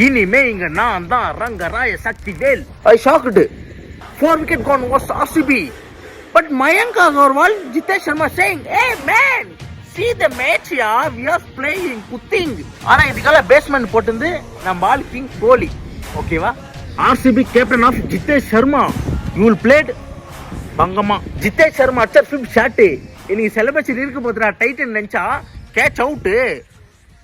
இனிமே இங்க நான் தான் ரங்கராய சக்தி வேல். ஐ shocked. 4 wicket gone was RCB. But Mayank Agarwal, Jitesh Sharma saying, hey man, see the match yaar, we are playing putting. ஆனா இதுக்கால batsman போட்டுந்து நம்ம all king கோலி. ஓகேவா? RCB captain of Jitesh Sharma. You will played பங்கமா. Jitesh Sharma Axar 5th shot. இன்னைக்கு celebration இருக்கு போதுடா டைட்டன் நினைச்சா catch out.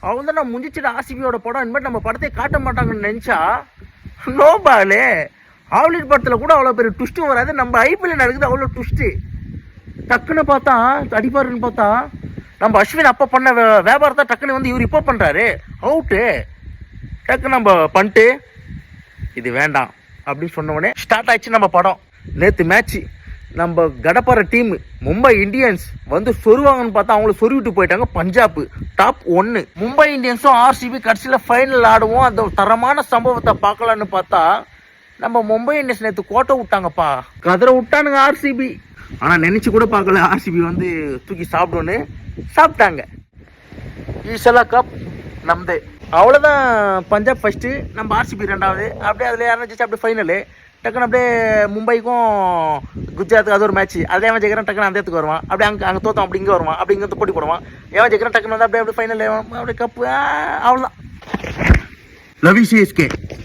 அவன் தான் நான் முடிச்சிட்டு ஆர்சிபியோட படம் இனிமேல் நம்ம படத்தை காட்ட மாட்டாங்கன்னு நினைச்சா நோ பாலு. ஹாலிவுட் படத்தில் கூட அவ்வளோ பெரிய ட்விஸ்ட்டும் வராது. நம்ம ஐபிஎல் நடக்குது அவ்வளோ ட்விஸ்ட்டு. டக்குன்னு பார்த்தா அடிப்பாருன்னு பார்த்தா நம்ம அஸ்வின் அப்போ பண்ண வியாபாரத்தை டக்குன்னு வந்து இவர் இப்போ பண்ணுறாரு அவுட்டு. டக்குன்னு நம்ம பண்ணிட்டு இது வேண்டாம் அப்படின்னு சொன்ன உடனே ஸ்டார்ட் ஆயிடுச்சு நம்ம படம். நேற்று மேட்ச்சு நம்ம கடப்பாறை டீம் மும்பை இந்தியன்ஸ் வந்து சொருவாங்கன்னு பார்த்தா அவங்கள சொருவிட்டு போயிட்டாங்க. பஞ்சாப் டாப் 1. மும்பை இந்தியன்ஸும் ஆர்சிபி கடைசியில் ஃபைனல் ஆடுவோம். அந்த தரமான சம்பவத்தை பார்க்கலான்னு பார்த்தா நம்ம மும்பை இந்தியன்ஸ் நேற்று கோட்டை விட்டாங்கப்பா. கதரை விட்டானுங்க ஆர்சிபி. ஆனால் நினச்சி கூட பார்க்கல ஆர்சிபி வந்து தூக்கி சாப்பிடுன்னு சாப்பிட்டாங்க. ஈசலா கப் நம்தே. அவ்வளோதான். பஞ்சாப் ஃபஸ்ட்டு, நம்ம ஆர்சிபி 2வது. அப்படியே அதில் யாரும் ஜெயிச்சு அப்படியே ஃபைனலு. டக்குன்னு அப்படியே மும்பைக்கும் குஜராத்துக்கு அது ஒரு மேட்ச். அதே அவன் ஜெயிக்கிறான் டக்குன்னு அந்த இடத்துக்கு வருவான். அப்படியே அங்கே தோத்தம் அப்படி இங்கே வருவான். அப்படி இங்கே போட்டி போடுவான். எவன் ஜெயிக்கிறான் டக்குன்னு வந்து அப்படியே ஃபைனல் அப்படியே கப்பு. அவ்வளோதான். Love you CSK.